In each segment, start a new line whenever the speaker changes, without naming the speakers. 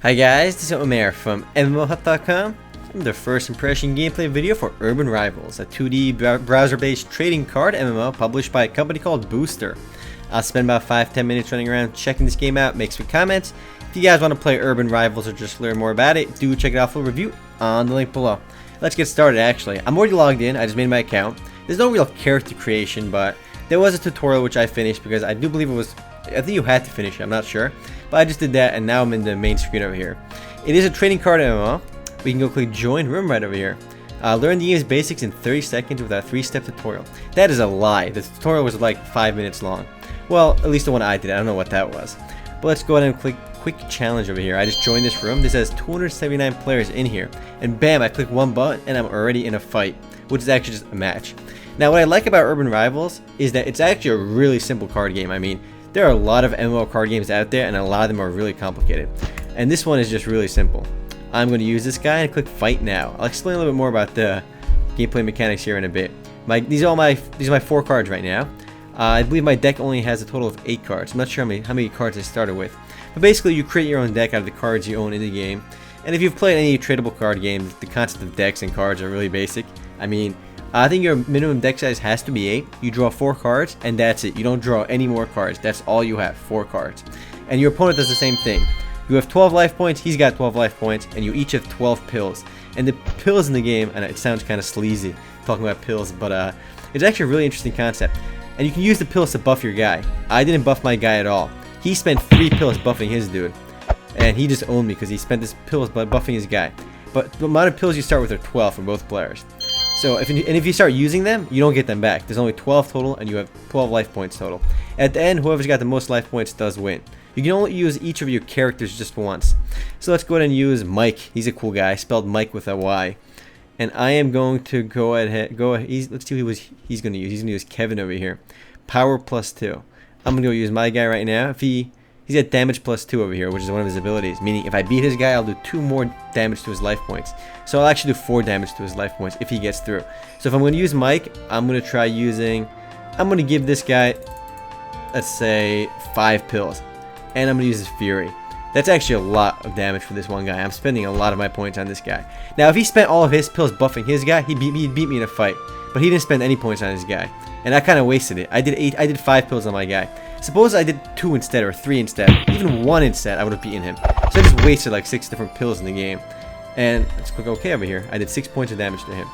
Hi guys, this is Omer from MMOHut.com. I'm the first impression gameplay video for Urban Rivals, a 2D browser-based trading card MMO published by a company called Booster. I'll spend about 5-10 minutes running around checking this game out, make some comments. If you guys want to play Urban Rivals or just learn more about it, do check it out for a review on the link below. Let's get started actually. I'm already logged in, I just made my account. There's no real character creation, but there was a tutorial which I finished because I do believe it was, I think you had to finish it, I'm not sure. But I just did that and now I'm in the main screen over here. It is a trading card MMO. We can go click join room right over here. Learn the game's basics in 30 seconds with a 3-step tutorial. That is a lie. The tutorial was like 5 minutes long. Well, at least the one I did. I don't know what that was. But let's go ahead and click quick challenge over here. I just joined this room. This has 279 players in here. And bam, I click one button and I'm already in a fight, which is actually just a match. Now what I like about Urban Rivals is that it's actually a really simple card game. I mean, there are a lot of MMO card games out there and a lot of them are really complicated. And this one is just really simple. I'm going to use this guy and click fight now. I'll explain a little bit more about the gameplay mechanics here in a bit. These are my 4 cards right now. I believe my deck only has a total of 8 cards. I'm not sure how many cards I started with. But basically you create your own deck out of the cards you own in the game. And if you've played any tradable card games, the concept of decks and cards are really basic. I mean, I think your minimum deck size has to be 8. You draw 4 cards and that's it. You don't draw any more cards. That's all you have, 4 cards. And your opponent does the same thing. You have 12 life points, he's got 12 life points, and you each have 12 pills. And the pills in the game, and it sounds kind of sleazy talking about pills, but it's actually a really interesting concept. And you can use the pills to buff your guy. I didn't buff my guy at all. He spent 3 pills buffing his dude. And he just owned me because he spent his pills by buffing his guy. But the amount of pills you start with are 12 for both players. So if you start using them, you don't get them back. There's only 12 total and you have 12 life points total. At the end, whoever's got the most life points does win. You can only use each of your characters just once. So let's go ahead and use Mike. He's a cool guy, spelled Mike with a Y. And I am going to go ahead, let's see who he's going to use. He's going to use Kevin over here. Power +2. I'm going to go use my guy right now. If he's got damage +2 over here, which is one of his abilities. Meaning if I beat his guy, I'll do 2 more damage to his life points. So I'll actually do 4 damage to his life points if he gets through. So if I'm going to use Mike, I'm going to try using, I'm going to give this guy, let's say, 5 pills. And I'm going to use his Fury. That's actually a lot of damage for this one guy. I'm spending a lot of my points on this guy. Now if he spent all of his pills buffing his guy, he'd beat me in a fight. But he didn't spend any points on his guy. And I kind of wasted it. I did 5 pills on my guy. Suppose I did 2 instead or 3 instead. Even 1 instead, I would have beaten him. So I just wasted like 6 different pills in the game. And let's click OK over here. I did 6 points of damage to him.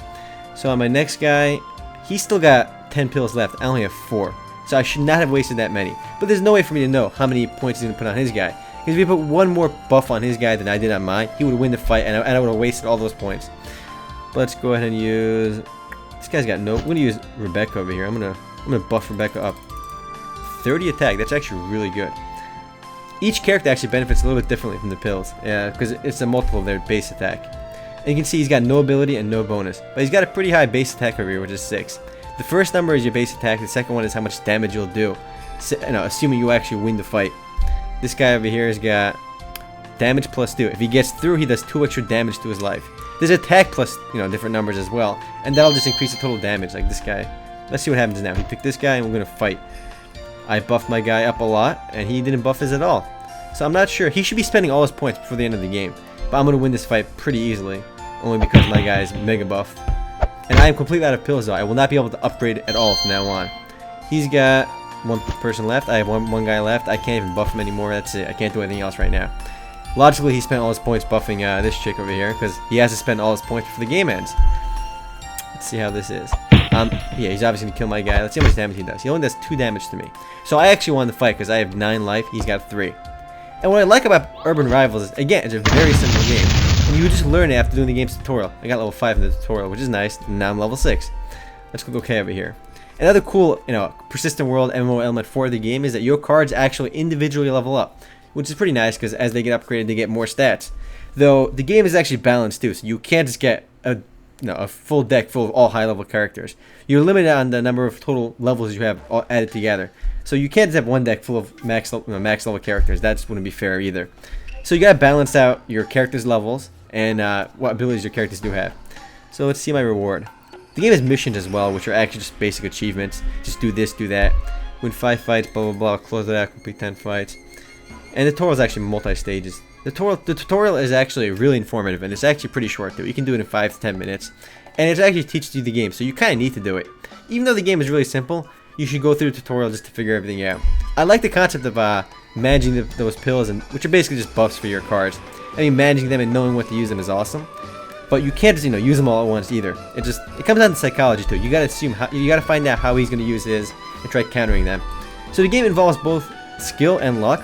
So on my next guy, he's still got 10 pills left. I only have 4. So I should not have wasted that many. But there's no way for me to know how many points he's going to put on his guy. Because if he put 1 more buff on his guy than I did on mine, he would win the fight and I would have wasted all those points. But let's go ahead and use... This guy's got no... I'm going to use Rebecca over here. I'm gonna buff Rebecca up. 30 attack. That's actually really good. Each character actually benefits a little bit differently from the pills. Yeah, because it's a multiple of their base attack. And you can see he's got no ability and no bonus. But he's got a pretty high base attack over here, which is 6. The first number is your base attack. The second one is how much damage you'll do. So, assuming you actually win the fight. This guy over here has got damage +2. If he gets through, he does 2 extra damage to his life. There's attack plus, different numbers as well. And that'll just increase the total damage, like this guy. Let's see what happens now. He picked this guy and we're going to fight. I buffed my guy up a lot and he didn't buff his at all. So I'm not sure. He should be spending all his points before the end of the game. But I'm going to win this fight pretty easily. Only because my guy is mega buffed. And I am completely out of pills though. I will not be able to upgrade at all from now on. He's got 1 person left. I have one guy left. I can't even buff him anymore. That's it. I can't do anything else right now. Logically, he spent all his points buffing this chick over here. Because he has to spend all his points before the game ends. Let's see how this is. Yeah, he's obviously going to kill my guy. Let's see how much damage he does. He only does 2 damage to me. So I actually won the fight because I have 9 life. He's got 3. And what I like about Urban Rivals is, again, it's a very simple game. And you just learn it after doing the game's tutorial. I got level 5 in the tutorial, which is nice. And now I'm level 6. Let's click OK over here. Another cool, persistent world MMO element for the game is that your cards actually individually level up. Which is pretty nice because as they get upgraded, they get more stats. Though the game is actually balanced too, so you can't just get a full deck full of all high-level characters. You're limited on the number of total levels you have all added together. So you can't just have one deck full of max level characters. That just wouldn't be fair either. So you gotta balance out your characters' levels and what abilities your characters do have. So let's see my reward. The game has missions as well, which are actually just basic achievements. Just do this, do that. Win 5 fights, blah blah blah. Close it out, complete 10 fights. And the tutorial is actually multi-stages. The tutorial is actually really informative, and it's actually pretty short, though. You can do it in 5 to 10 minutes. And it actually teaches you the game, so you kind of need to do it. Even though the game is really simple, you should go through the tutorial just to figure everything out. I like the concept of managing those pills, which are basically just buffs for your cards. I mean, managing them and knowing what to use them is awesome. But you can't just, use them all at once either. It comes down to psychology too. You gotta find out how he's gonna use his and try countering them. So the game involves both skill and luck.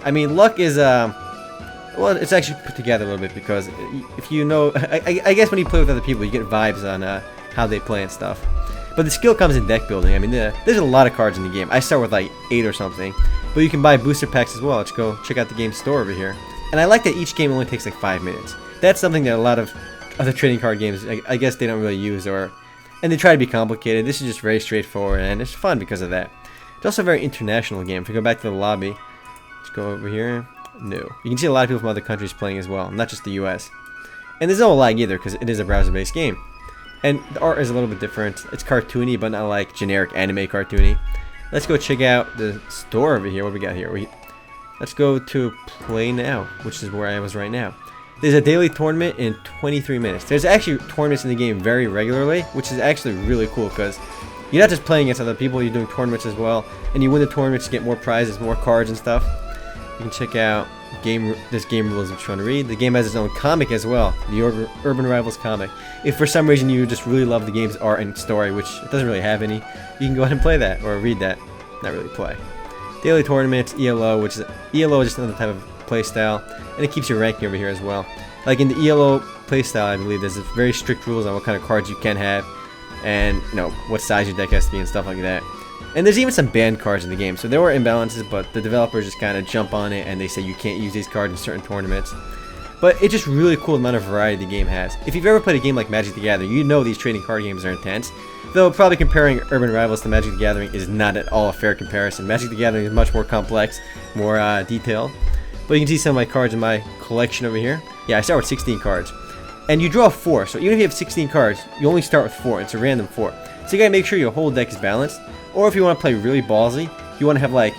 I mean, luck is well, it's actually put together a little bit because if you know, I guess when you play with other people, you get vibes on how they play and stuff. But the skill comes in deck building. I mean, there's a lot of cards in the game. I start with like 8 or something, but you can buy booster packs as well. Let's go check out the game store over here. And I like that each game only takes like 5 minutes. That's something that a lot of other trading card games, I guess they don't really use, and they try to be complicated. This is just very straightforward, and it's fun because of that. It's also a very international game. If we go back to the lobby, let's go over here. No. You can see a lot of people from other countries playing as well, not just the US. And there's no lag either, because it is a browser-based game. And the art is a little bit different. It's cartoony, but not like generic anime cartoony. Let's go check out the store over here. What do we got here? Let's go to Play Now, which is where I was right now. There's a daily tournament in 23 minutes. There's actually tournaments in the game very regularly, which is actually really cool because you're not just playing against other people, you're doing tournaments as well. And you win the tournaments, you get more prizes, more cards and stuff. You can check out this game rules if you want to read. The game has its own comic as well, the Urban Rivals comic. If for some reason you just really love the game's art and story, which it doesn't really have any, you can go ahead and play that, or read that. Not really play. Daily tournaments, ELO, which is just another type of playstyle, and it keeps your ranking over here as well. Like in the ELO playstyle, I believe there's very strict rules on what kind of cards you can have, and what size your deck has to be and stuff like that. And there's even some banned cards in the game, so there were imbalances, but the developers just kind of jump on it and they say you can't use these cards in certain tournaments. But it's just really cool the amount of variety the game has. If you've ever played a game like Magic the Gathering, you know these trading card games are intense. Though probably comparing Urban Rivals to Magic the Gathering is not at all a fair comparison. Magic the Gathering is much more complex, more detailed. But you can see some of my cards in my collection over here. Yeah, I start with 16 cards. And you draw 4, so even if you have 16 cards, you only start with 4. It's a random 4. So you gotta make sure your whole deck is balanced. Or if you want to play really ballsy, you want to have like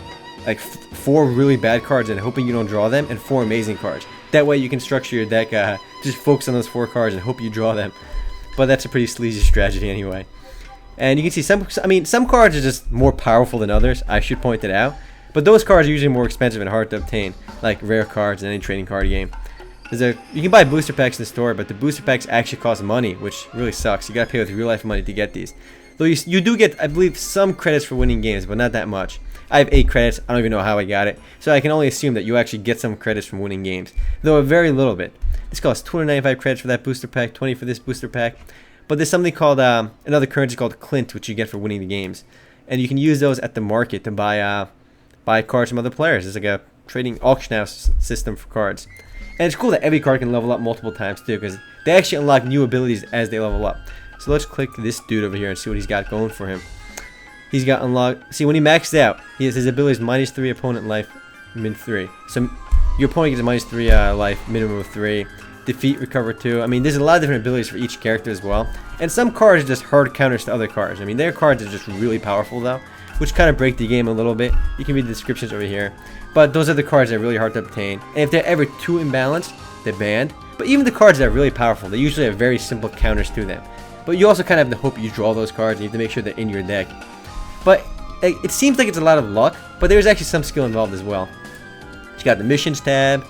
4 really bad cards and hoping you don't draw them, and 4 amazing cards. That way you can structure your deck, just focus on those 4 cards and hope you draw them. But that's a pretty sleazy strategy anyway. And you can see some cards are just more powerful than others, I should point it out. But those cards are usually more expensive and hard to obtain, like rare cards in any trading card game. You can buy booster packs in the store, but the booster packs actually cost money, which really sucks. You gotta pay with real life money to get these. Though you do get, I believe, some credits for winning games, but not that much. I have 8 credits, I don't even know how I got it, so I can only assume that you actually get some credits from winning games, though a very little bit. This costs 295 credits for that booster pack, 20 for this booster pack, but there's something called, another currency called Clint, which you get for winning the games. And you can use those at the market to buy cards from other players. It's like a trading auction house system for cards. And it's cool that every card can level up multiple times too, because they actually unlock new abilities as they level up. So let's click this dude over here and see what he's got going for him. He's got unlocked. See, when he maxed out, his ability is -3 opponent life, min 3. So your opponent gets a -3 life, minimum of 3. Defeat, recover 2. I mean, there's a lot of different abilities for each character as well. And some cards are just hard counters to other cards. I mean, their cards are just really powerful though, which kind of break the game a little bit. You can read the descriptions over here. But those are the cards that are really hard to obtain. And if they're ever too imbalanced, they're banned. But even the cards that are really powerful, they usually have very simple counters to them. But you also kind of have to hope you draw those cards, and you have to make sure they're in your deck. But it seems like it's a lot of luck, but there's actually some skill involved as well. You got the missions tab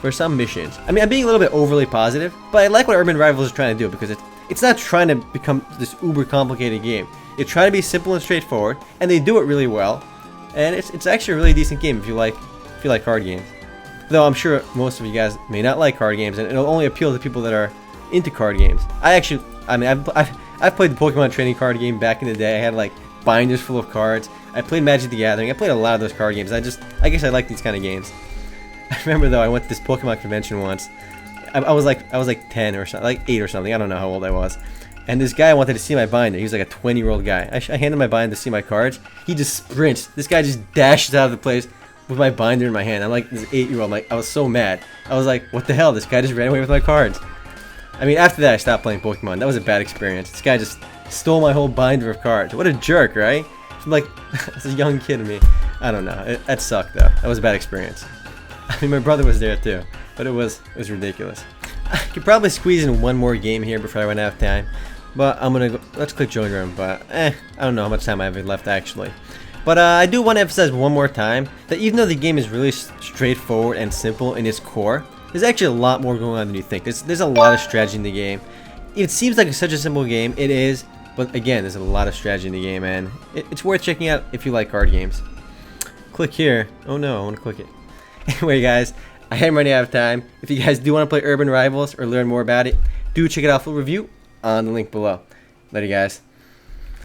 for some missions. I mean, I'm being a little bit overly positive, but I like what Urban Rivals is trying to do, because it's not trying to become this uber complicated game. It's trying to be simple and straightforward, and they do it really well. And it's actually a really decent game if you like card games. Though I'm sure most of you guys may not like card games, and it'll only appeal to people that are into card games. I've played the Pokemon trading card game back in the day. I had like binders full of cards. I played Magic the Gathering. I played a lot of those card games. I guess I like these kind of games. I remember though, I went to this Pokemon convention once. I was like 10 or something, like 8 or something. I don't know how old I was. And this guy wanted to see my binder. He was like a 20-year-old guy. I handed my binder to see my cards. He just sprints. This guy just dashes out of the place with my binder in my hand. I'm like this 8-year-old. I was so mad. I was like, what the hell? This guy just ran away with my cards. I mean, after that, I stopped playing Pokemon. That was a bad experience. This guy just stole my whole binder of cards. What a jerk, right? I'm like, as a young kid to me. I don't know. That sucked, though. That was a bad experience. I mean, my brother was there too, but it was ridiculous. I could probably squeeze in one more game here before I run out of time, but I'm gonna go, let's click join room. But I don't know how much time I have left actually. But I do want to emphasize one more time that even though the game is really straightforward and simple in its core, there's actually a lot more going on than you think. There's a lot of strategy in the game. It seems like such a simple game. It is, but again, there's a lot of strategy in the game, and it's worth checking out if you like card games. Click here. Oh no, I want to click it. Anyway, guys, I am running out of time. If you guys do want to play Urban Rivals or learn more about it, do check it out full review on the link below. Later, guys.